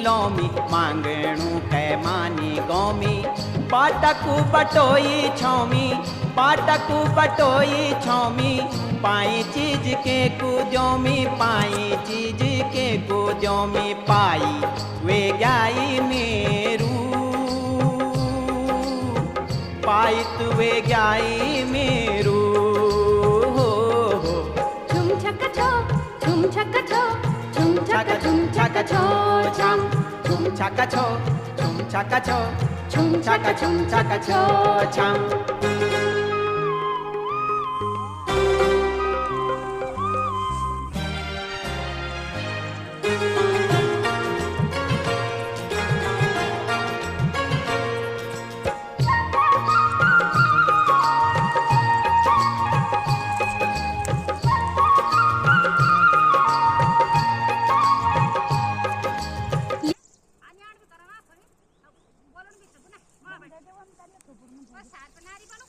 loamy मांगणू कै मानी गोमी पाटकू बटोई छोमी पाटकू बटोई छोमी पाई चीज के कुजोमी पाई चीज के कुजोमी पाई वे गाई मेरू पाई तुवे गाई मेरू छुम छक छो छुम छक छो छुम छक छो छम छुम छक छो छुम छक छो छुम छक छो छम आणि आडवी करा ना बोलून घेतो पुन्हा बस सारपणारी पण